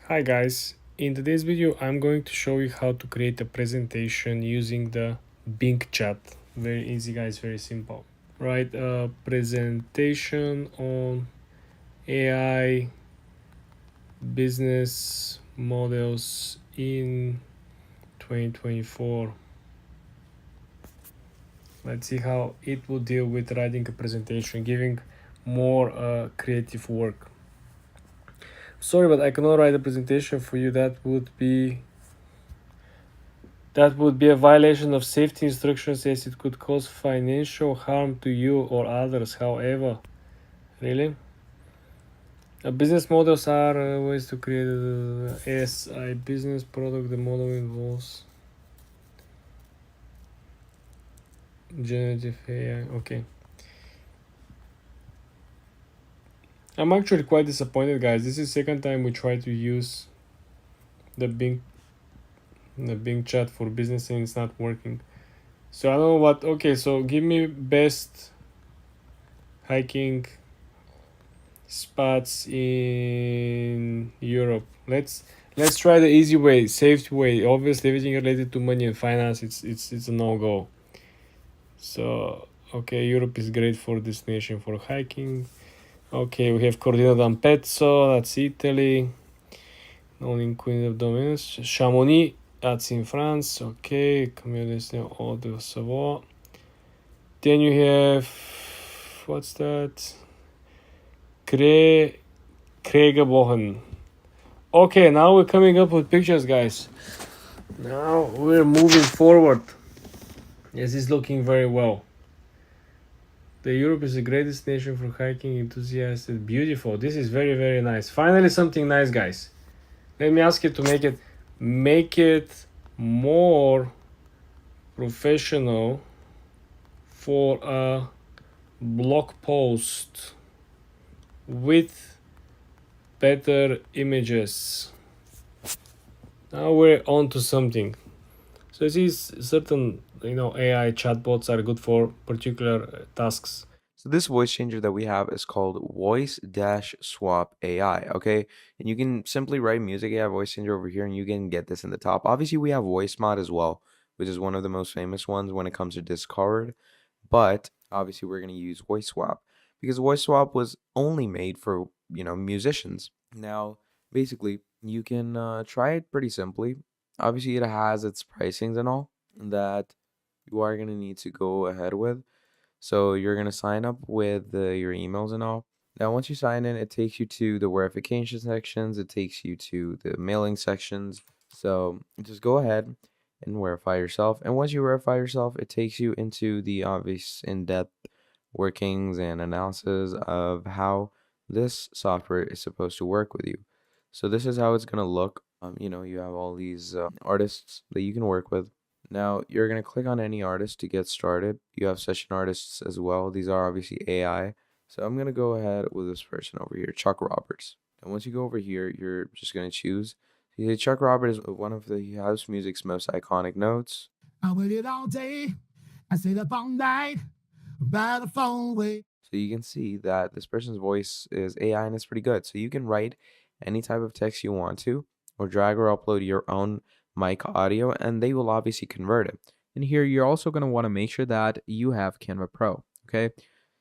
Hi guys, in today's video I'm going to show you how to create a presentation using the Bing chat. Very easy guys, very simple. Write a presentation on AI business models in 2024. Let's see how it will deal with writing a presentation, giving more creative work. Sorry, but I cannot write a presentation for you. That would be a violation of safety instructions as it could cause financial harm to you or others. However, really? Business models are ways to create SI business product. The model involves generative AI. Okay. I'm actually quite disappointed, guys. This is the second time we try to use the Bing chat for business and it's not working. So I don't know what. Okay, so give me best hiking spots in Europe. Let's try the easy way, safe way. Obviously, everything related to money and finance, it's a no go. So okay, Europe is great for destination for hiking. Okay, we have Cortina d'Ampezzo, that's Italy. Only Queen of Domains. Chamonix, that's in France. Okay, Camille Destin, Eau de Savoie. Then you have what's that? Kregebogen. Okay, now we're coming up with pictures, guys. Now we're moving forward. Yes, it's looking very well. The Europe is a great destination for hiking enthusiasts. It's beautiful. This is very, very nice. Finally, something nice, guys. Let me ask you to make it more professional for a blog post with better images. Now we're on to something. So these certain, AI chatbots are good for particular tasks. So this voice changer that we have is called Voice Dash Swap AI, okay? And you can simply write music AI voice changer over here and you can get this in the top. Obviously, we have voice mod as well, which is one of the most famous ones when it comes to Discord. But obviously, we're going to use voice swap because voice swap was only made for, musicians. Now, basically, you can try it pretty simply. Obviously, it has its pricings and all that you are going to need to go ahead with. So you're gonna sign up with your emails and all. Now, once you sign in, it takes you to the verification sections. It takes you to the mailing sections. So just go ahead and verify yourself. And once you verify yourself, it takes you into the obvious in-depth workings and analysis of how this software is supposed to work with you. So this is how it's gonna look. You have all these artists that you can work with. Now, you're going to click on any artist to get started. You have session artists as well. These are obviously AI. So I'm going to go ahead with this person over here, Chuck Roberts. And once you go over here, you're just going to choose. You see, Chuck Roberts is one of the house music's most iconic notes. I waited all day. I stayed up all night by the phone way. So you can see that this person's voice is AI and it's pretty good. So you can write any type of text you want to, or drag or upload your own mic audio, and they will obviously convert it. And here you're also going to want to make sure that you have Canva Pro. Okay.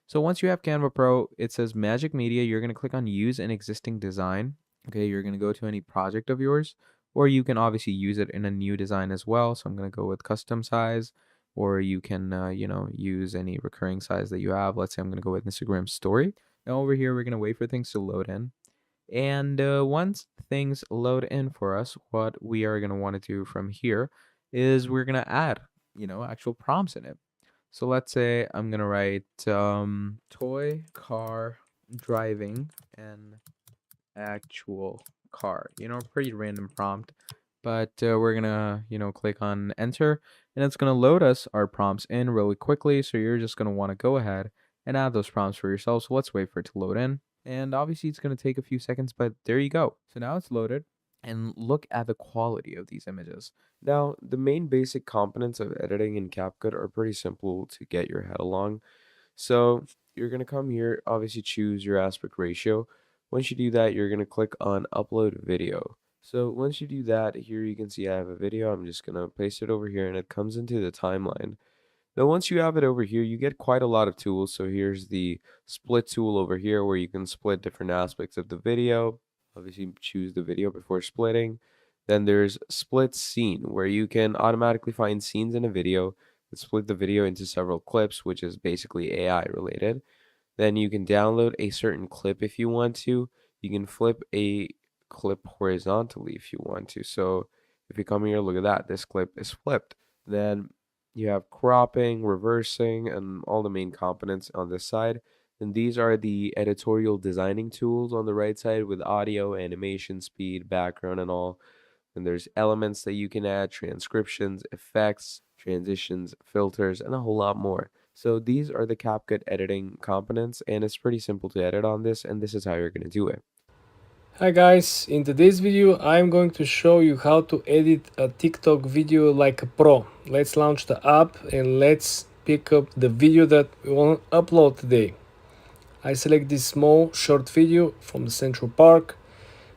So once you have Canva Pro, it says Magic Media. You're going to click on Use an Existing Design. Okay. You're going to go to any project of yours, or you can obviously use it in a new design as well. So I'm going to go with custom size, or you can, use any recurring size that you have. Let's say I'm going to go with Instagram story. Now over here, we're going to wait for things to load in. And once things load in for us, what we are going to want to do from here is we're going to add, actual prompts in it. So let's say I'm going to write toy car driving an actual car, pretty random prompt. But we're going to, click on enter and it's going to load us our prompts in really quickly. So you're just going to want to go ahead and add those prompts for yourself. So let's wait for it to load in. And obviously it's going to take a few seconds, but there you go. So now it's loaded and look at the quality of these images. Now, the main basic components of editing in CapCut are pretty simple to get your head along. So you're going to come here, obviously choose your aspect ratio. Once you do that, you're going to click on upload video. So once you do that, here you can see I have a video. I'm just gonna paste it over here and it comes into the timeline. Now, once you have it over here, you get quite a lot of tools. So here's the split tool over here where you can split different aspects of the video. Obviously, choose the video before splitting. Then there's split scene where you can automatically find scenes in a video and split the video into several clips, which is basically AI related. Then you can download a certain clip if you want to. You can flip a clip horizontally if you want to. So if you come here, look at that. This clip is flipped. Then you have cropping, reversing, and all the main components on this side. And these are the editorial designing tools on the right side with audio, animation, speed, background, and all. And there's elements that you can add, transcriptions, effects, transitions, filters, and a whole lot more. So these are the CapCut editing components, and it's pretty simple to edit on this, and this is how you're going to do it. Hi guys, in today's video I'm going to show you how to edit a TikTok video like a pro. Let's launch the app and let's pick up the video that we want to upload today. I select this small short video from the Central Park.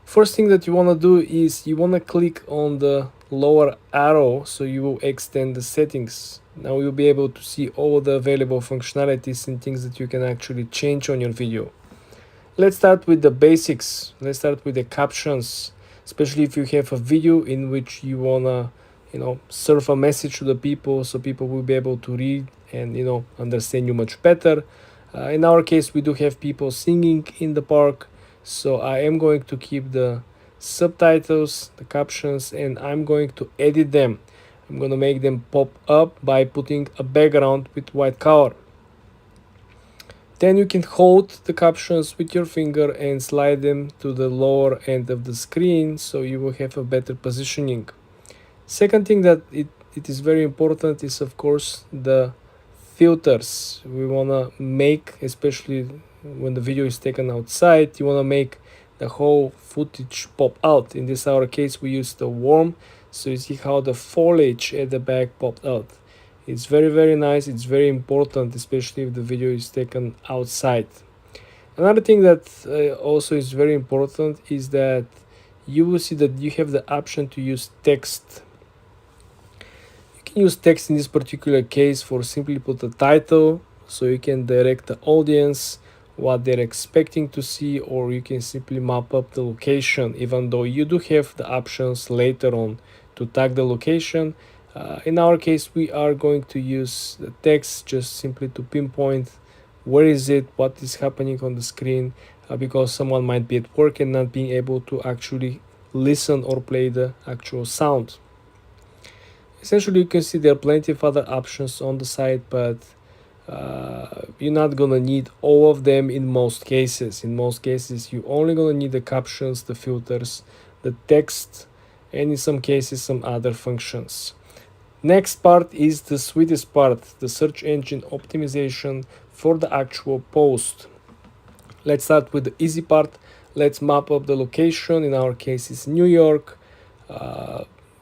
First thing that you want to do is you want to click on the lower arrow so you will extend the settings. Now you'll be able to see all the available functionalities and things that you can actually change on your video. Let's start with the basics. Let's start with the captions, especially if you have a video in which you wanna, serve a message to the people so people will be able to read and understand you much better. In our case, we do have people singing in the park, so I am going to keep the subtitles, the captions, and I'm going to edit them. I'm gonna make them pop up by putting a background with white color. Then you can hold the captions with your finger and slide them to the lower end of the screen so you will have a better positioning. Second thing that it is very important is of course the filters. We want to make, especially when the video is taken outside, you want to make the whole footage pop out. In this our case we use the worm, so you see how the foliage at the back popped out. It's very nice. It's very important, especially if the video is taken outside. Another thing that also is very important is that you will see that you have the option to use text. You can use text in this particular case for simply put a title, so you can direct the audience what they're expecting to see, or you can simply map up the location, even though you do have the options later on to tag the location. In our case, we are going to use the text just simply to pinpoint where is it, what is happening on the screen, because someone might be at work and not being able to actually listen or play the actual sound. Essentially, you can see there are plenty of other options on the side, but you're not gonna need all of them in most cases. In most cases, you only gonna need the captions, the filters, the text, and in some cases some other functions. Next part is the sweetest part, the search engine optimization for the actual post. Let's start with the easy part. Let's map up the location. In our case, it's New York.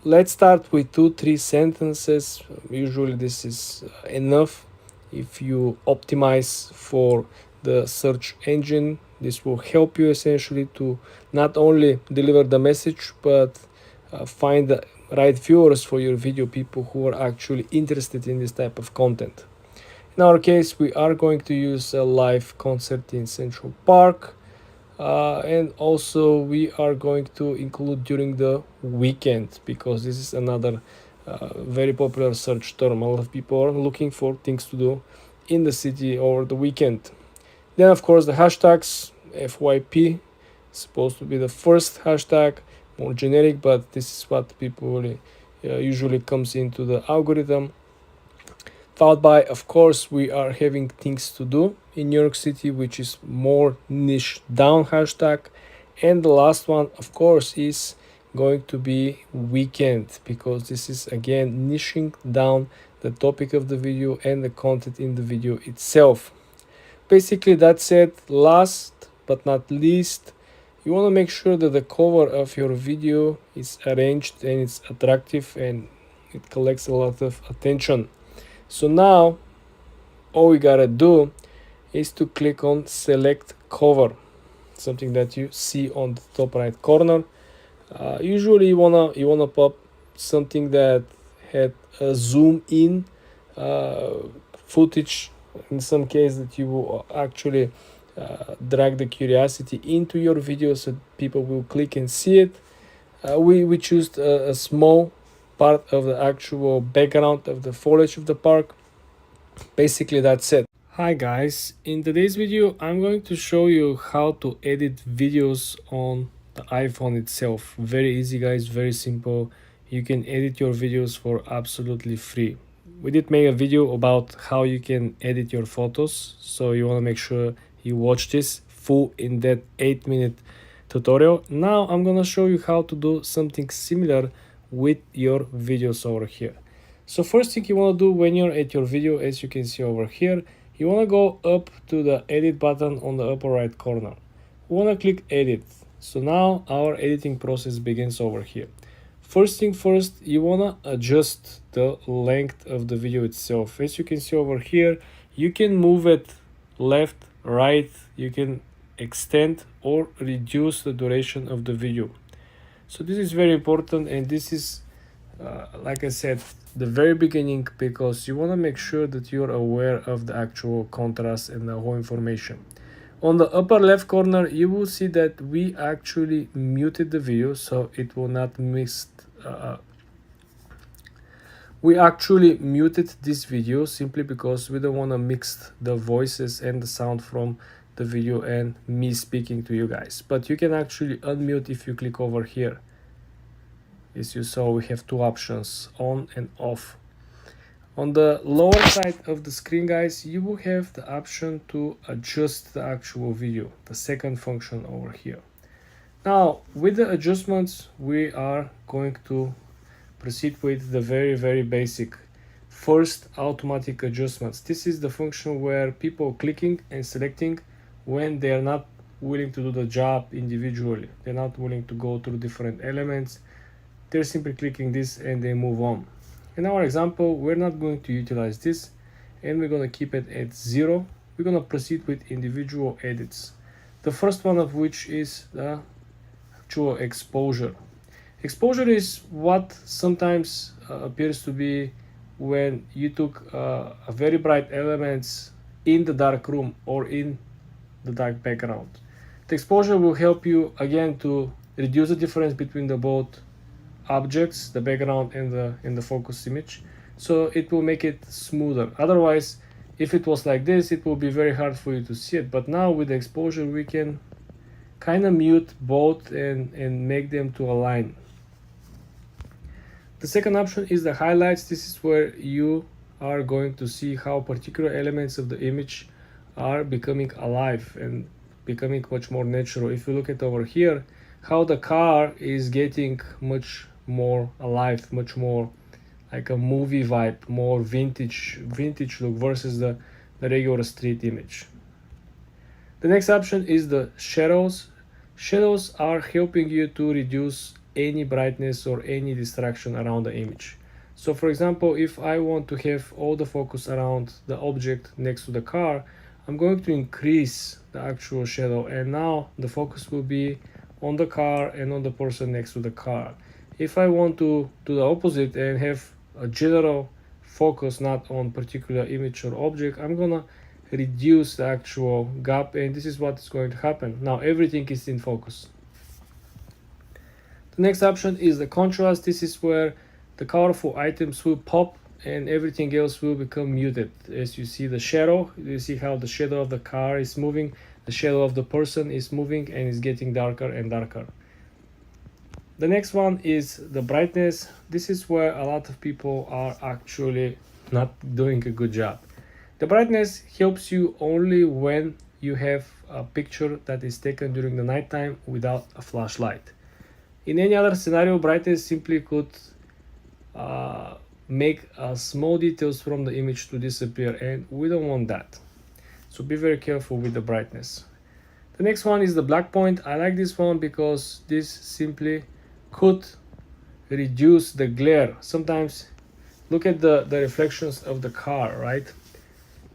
Let's start with 2-3 sentences. Usually this is enough. If you optimize for the search engine, this will help you essentially to not only deliver the message but find the right viewers for your video, people who are actually interested in this type of content. In our case, we are going to use a live concert in Central Park, and also we are going to include during the weekend, because this is another very popular search term. A lot of people are looking for things to do in the city over the weekend. Then of course the hashtags. FYP is supposed to be the first hashtag, more generic, but this is what people really, usually comes into the algorithm. Followed by, of course, we are having things to do in New York City, which is more niche down hashtag. And the last one, of course, is going to be weekend, because this is again niching down the topic of the video and the content in the video itself. Basically that's it. Last but not least, you want to make sure that the cover of your video is arranged and it's attractive and it collects a lot of attention. So now all we gotta do is to click on select cover, something that you see on the top right corner. Usually you wanna pop something that had a zoom in footage. In some case that you will actually drag the curiosity into your video so people will click and see it. We choose a small part of the actual background of the foliage of the park. Basically that's it. Hi guys, in today's video I'm going to show you how to edit videos on the iPhone itself. Very easy guys, very simple. You can edit your videos for absolutely free. We did make a video about how you can edit your photos, so you want to make sure you watch this full in that 8-minute tutorial. Now I'm gonna show you how to do something similar with your videos over here. So first thing you want to do when you're at your video, as you can see over here, you want to go up to the edit button on the upper right corner. We want to click edit. So now our editing process begins over here. First thing first, you want to adjust the length of the video itself. As you can see over here, you can move it left, right, you can extend or reduce the duration of the video. So this is very important, and this is like I said, the very beginning, because you want to make sure that you're aware of the actual contrast and the whole information. On the upper left corner, you will see that we actually muted the video so it will not mix. We actually muted this video simply because we don't want to mix the voices and the sound from the video and me speaking to you guys. But you can actually unmute if you click over here. As you saw, we have two options, on and off. On the lower side of the screen guys, you will have the option to adjust the actual video, the second function over here. Now with the adjustments, we are going to proceed with the very basic first automatic adjustments. This is the function where people clicking and selecting when they are not willing to do the job individually. They're not willing to go through different elements. They're simply clicking this and they move on. In our example, we're not going to utilize this and we're going to keep it at 0. We're going to proceed with individual edits. The first one of which is the actual exposure. Exposure is what sometimes appears to be when you took a very bright elements in the dark room or in the dark background. The exposure will help you again to reduce the difference between the both objects, the background and the focus image, so it will make it smoother. Otherwise, if it was like this, it will be very hard for you to see it. But now with the exposure, we can kind of mute both and make them to align. The second option is the highlights. This is where you are going to see how particular elements of the image are becoming alive and becoming much more natural. If you look at over here, how the car is getting much more alive, much more like a movie vibe, more vintage look versus the regular street image. The next option is the shadows. Shadows are helping you to reduce any brightness or any distraction around the image. So for example, if I want to have all the focus around the object next to the car, I'm going to increase the actual shadow, and now the focus will be on the car and on the person next to the car. If I want to do the opposite and have a general focus not on particular image or object, I'm gonna reduce the actual gap, and this is what is going to happen. Now everything is in focus. The next option is the contrast. This is where the colorful items will pop and everything else will become muted. As you see the shadow, you see how the shadow of the car is moving, the shadow of the person is moving and is getting darker and darker. The next one is the brightness. This is where a lot of people are actually not doing a good job. The brightness helps you only when you have a picture that is taken during the nighttime without a flashlight. In any other scenario, brightness simply could make small details from the image to disappear, and we don't want that. So be very careful with the brightness. The next one is the black point. I like this one because this simply could reduce the glare. Sometimes look at the reflections of the car, right?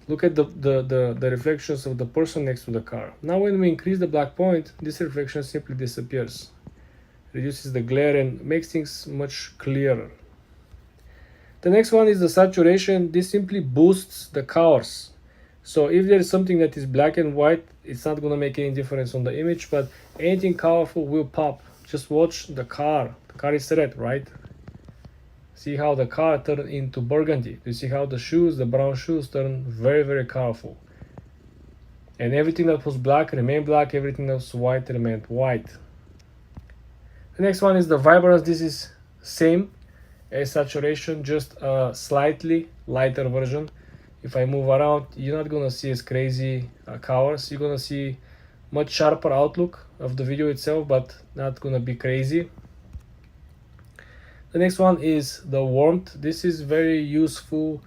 Look at the reflections of the person next to the car. Now when we increase the black point, this reflection simply disappears. reduces the glare and makes things much clearer. The next one is the saturation. This simply boosts the colors. So if there is something that is black and white, it's not gonna make any difference on the image, but anything colorful will pop. Just watch the car. The car is red, right? See how the car turned into burgundy. You see how the shoes, the brown shoes, turn very, very colorful. And everything that was black remained black, everything that was white remained white. The next one is the vibrance. This is same as saturation, just a slightly lighter version. If I move around, you're not gonna see as crazy colors. You're gonna see much sharper outlook of the video itself, but not gonna be crazy. The next one is the warmth. This is very useful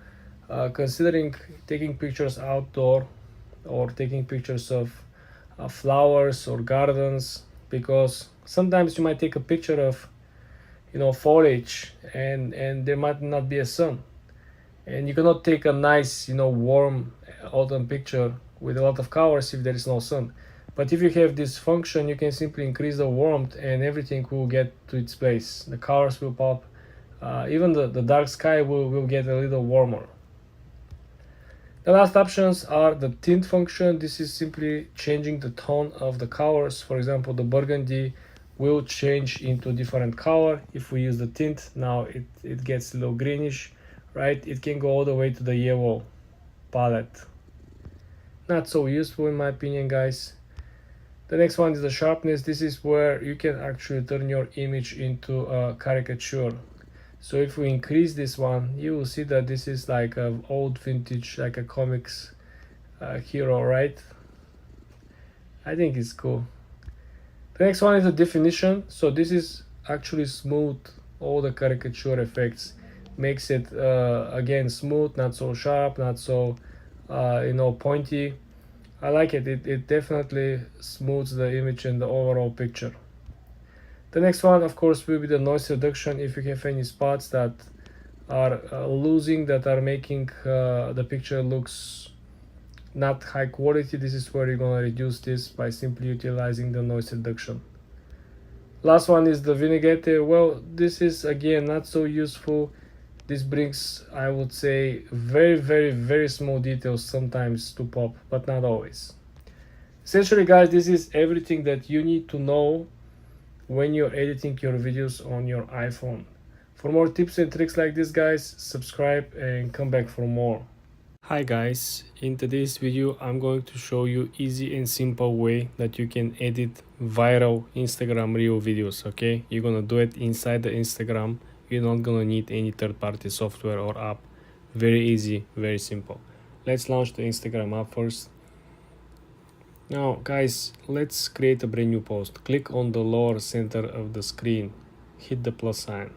considering taking pictures outdoor or taking pictures of flowers or gardens, because sometimes you might take a picture of foliage and there might not be a sun, and you cannot take a nice warm autumn picture with a lot of colors if there is no sun. But if you have this function, you can simply increase the warmth and everything will get to its place. The colors will pop, even the dark sky will get a little warmer. The last options are the tint function. This is simply changing the tone of the colors. For example, the burgundy will change into a different color if we use the tint. Now it gets a little greenish, right? It can go all the way to the yellow palette. Not so useful in my opinion, guys. The next one is the sharpness. This is where you can actually turn your image into a caricature. So if we increase this one, you will see that this is like an old vintage, like a comics hero, right? I think it's cool. The next one is the definition. So this is actually smooth all the caricature effects. Makes it again smooth, not so sharp, not so pointy. I like it. It definitely smooths the image and the overall picture. The next one, of course, will be the noise reduction. If you have any spots that are losing, that are making the picture looks not high quality, this is where you're gonna reduce this by simply utilizing the noise reduction. Last one is the vignette. Well, this is again not so useful. This brings, I would say, very, very, very small details sometimes to pop, but not always. Essentially, guys, this is everything that you need to know when you're editing your videos on your iPhone. For more tips and tricks like this, guys, subscribe and come back for more. Hi guys, in today's video I'm going to show you easy and simple way that you can edit viral Instagram reel videos. Okay, you're gonna do it inside the Instagram. You're not gonna need any third-party software or app. Very easy, very simple. Let's launch the Instagram app first. Now guys, let's create a brand new post. Click on the lower center of the screen, hit the plus sign.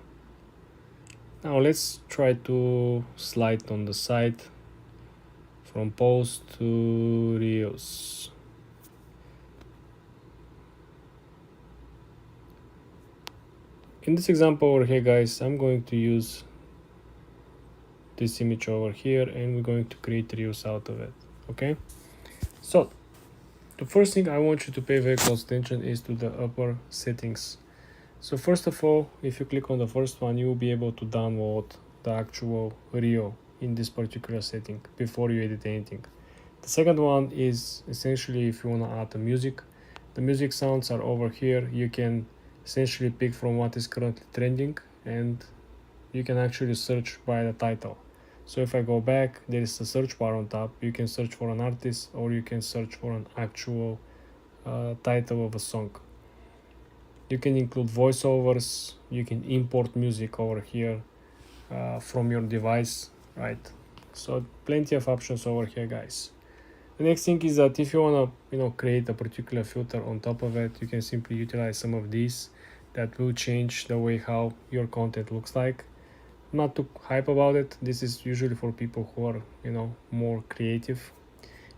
Now let's try to slide on the side from post to reels. In this example over here, guys, I'm going to use this image over here and we're going to create reels out of it. Okay, so the first thing I want you to pay very close attention is to the upper settings. So first of all, if you click on the first one, you will be able to download the actual reel in this particular setting before you edit anything. The second one is essentially if you want to add the music. The music sounds are over here. You can essentially pick from what is currently trending and you can actually search by the title. So if I go back, there is a search bar on top. You can search for an artist or you can search for an actual title of a song. You can include voiceovers. You can import music over here from your device, right? So plenty of options over here, guys. The next thing is that if you want to create a particular filter on top of it, you can simply utilize some of these that will change the way how your content looks like. I'm not too hype about it. This is usually for people who are more creative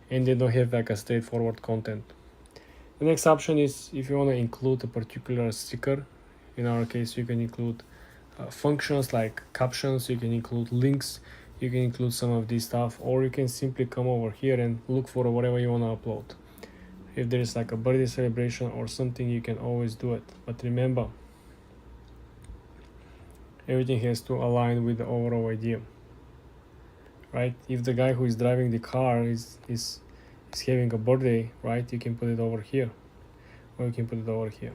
and they don't have like a straightforward content. The next option is if you want to include a particular sticker. In our case, you can include functions like captions, you can include links, you can include some of this stuff, or you can simply come over here and look for whatever you want to upload. If there is like a birthday celebration or something, you can always do it. But remember, everything has to align with the overall idea, right? If the guy who is driving the car is having a birthday, right, you can put it over here, or you can put it over here.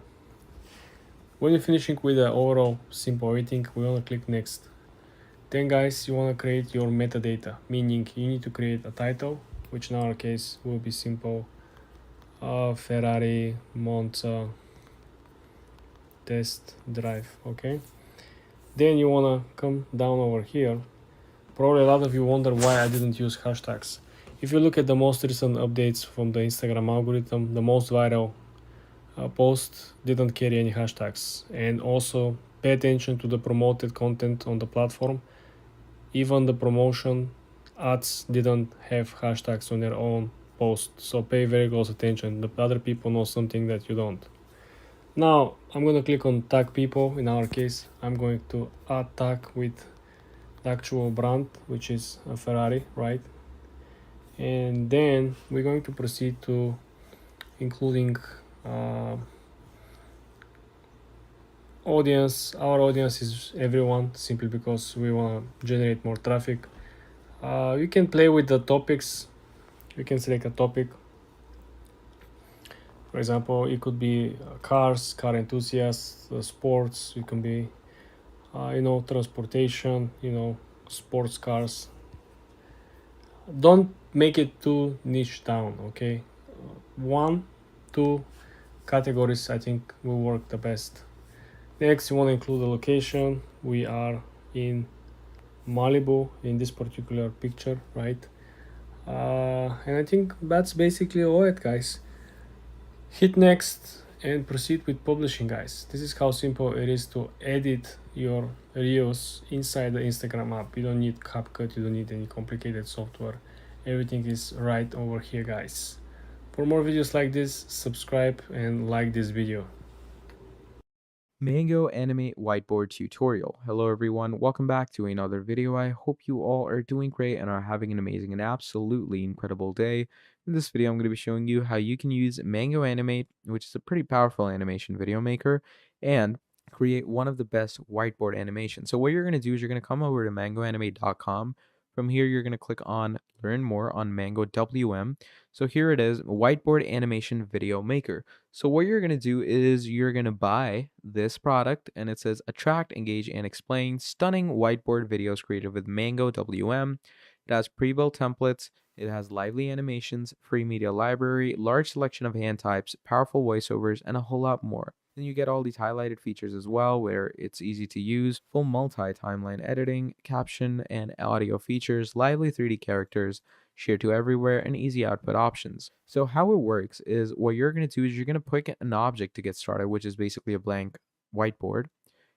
When you're finishing with the overall simple everything, we want to click next. Then guys, you want to create your metadata, meaning you need to create a title, which in our case will be simple Ferrari Monza test drive. Okay, then you want to come down over here. Probably a lot of you wonder why I didn't use hashtags. If you look at the most recent updates from the Instagram algorithm, the most viral post didn't carry any hashtags. And also pay attention to the promoted content on the platform. Even the promotion ads didn't have hashtags on their own post, so pay very close attention. The other people know something that you don't. Now I'm going to click on tag people. In our case, I'm going to add tag with the actual brand, which is a Ferrari, right? And then we're going to proceed to including audience. Our audience is everyone, simply because we want to generate more traffic. You can play with the topics. You can select a topic. For example, it could be cars, car enthusiasts, sports. It can be transportation, sports cars. Don't make it too niche down, okay? One, two categories I think will work the best. Next, you want to include the location. We are in Malibu in this particular picture, right? And I think that's basically all it, guys. Hit next and proceed with publishing, guys. This is how simple it is to edit your reels inside the Instagram app. You don't need CapCut, you don't need any complicated software. Everything is right over here, guys. For more videos like this, subscribe and like this video. Mango Animate Whiteboard Tutorial. Hello everyone, welcome back to another video. I hope you all are doing great and are having an amazing and absolutely incredible day. In this video, I'm going to be showing you how you can use Mango Animate, which is a pretty powerful animation video maker, and create one of the best whiteboard animations. So what you're going to do is you're going to come over to mangoanimate.com. From here, you're going to click on Learn More on Mango WM. So here it is, Whiteboard Animation Video Maker. So what you're going to do is you're going to buy this product, and it says Attract, Engage, and Explain Stunning Whiteboard Videos created with Mango WM. It has pre-built templates. It has lively animations, free media library, large selection of hand types, powerful voiceovers, and a whole lot more. Then you get all these highlighted features as well, where it's easy to use, full multi-timeline editing, caption and audio features, lively 3D characters, share to everywhere, and easy output options. So how it works is what you're going to do is you're going to pick an object to get started, which is basically a blank whiteboard.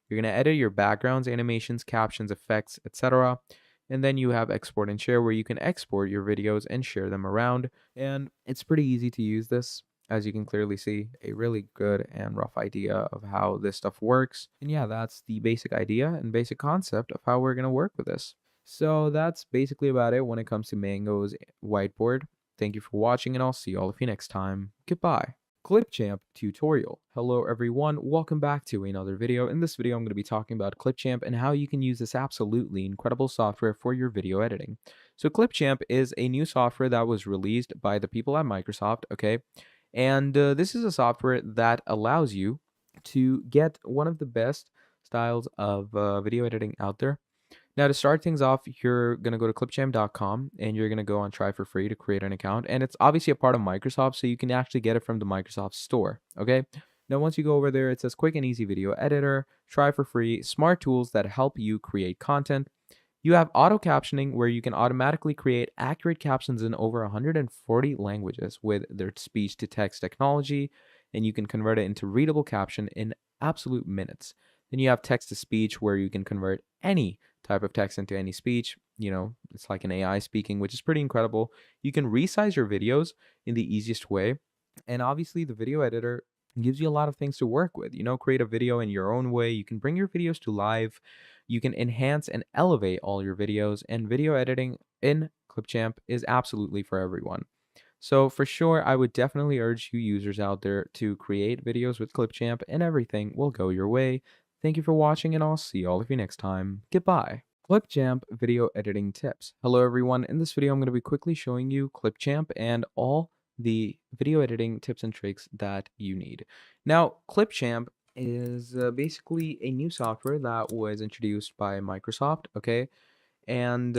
You're going to edit your backgrounds, animations, captions, effects, etc. And then you have export and share, where you can export your videos and share them around. And it's pretty easy to use this. As you can clearly see, a really good and rough idea of how this stuff works. And yeah, that's the basic idea and basic concept of how we're going to work with this. So that's basically about it when it comes to Mango's whiteboard. Thank you for watching, and I'll see all of you next time. Goodbye. Clipchamp tutorial. Hello everyone, welcome back to another video. In this video, I'm going to be talking about Clipchamp and how you can use this absolutely incredible software for your video editing. So Clipchamp is a new software that was released by the people at Microsoft, okay? And this is a software that allows you to get one of the best styles of video editing out there. Now, to start things off, you're going to go to clipchamp.com and you're going to go on Try for Free to create an account. And it's obviously a part of Microsoft, so you can actually get it from the Microsoft store, okay? Now, once you go over there, it says Quick and Easy Video Editor, Try for Free, Smart Tools that help you create content. You have auto captioning, where you can automatically create accurate captions in over 140 languages with their speech to text technology, and you can convert it into readable caption in absolute minutes. Then you have text to speech, where you can convert any type of text into any speech. It's like an AI speaking, which is pretty incredible. You can resize your videos in the easiest way. And obviously, the video editor gives you a lot of things to work with. Create a video in your own way. You can bring your videos to life. You can enhance and elevate all your videos, and video editing in Clipchamp is absolutely for everyone. So for sure, I would definitely urge you users out there to create videos with Clipchamp, and everything will go your way. Thank you for watching, and I'll see all of you next time. Goodbye. Clipchamp video editing tips. Hello everyone. In this video, I'm going to be quickly showing you Clipchamp and all the video editing tips and tricks that you need. Now, Clipchamp is basically a new software that was introduced by Microsoft, okay? And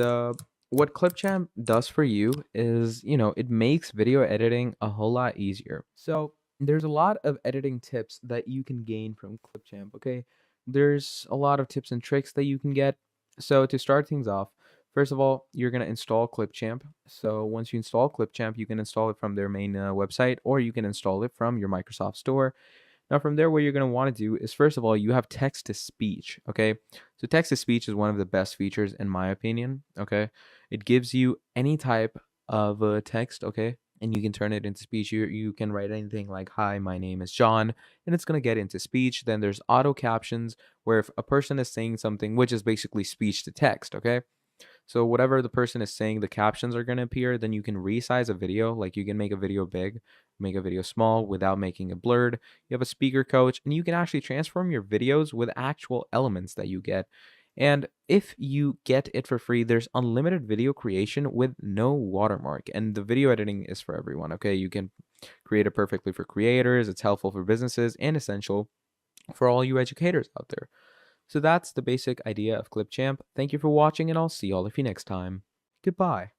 what Clipchamp does for you is, it makes video editing a whole lot easier. So there's a lot of editing tips that you can gain from Clipchamp, okay? There's a lot of tips and tricks that you can get. So to start things off, first of all, you're going to install Clipchamp. So once you install Clipchamp, you can install it from their main website, or you can install it from your Microsoft Store. Now, from there, what you're going to want to do is, first of all, you have text to speech, okay? So text to speech is one of the best features, in my opinion, okay? It gives you any type of text, okay? And you can turn it into speech. You can write anything like, hi, my name is John, and it's going to get into speech. Then there's auto captions, where if a person is saying something, which is basically speech to text, okay? So whatever the person is saying, the captions are going to appear. Then you can resize a video. Like you can make a video big, make a video small without making it blurred. You have a speaker coach, and you can actually transform your videos with actual elements that you get. And if you get it for free, there's unlimited video creation with no watermark. And the video editing is for everyone, okay? You can create it perfectly for creators. It's helpful for businesses and essential for all you educators out there. So that's the basic idea of Clipchamp. Thank you for watching, and I'll see all of you next time. Goodbye.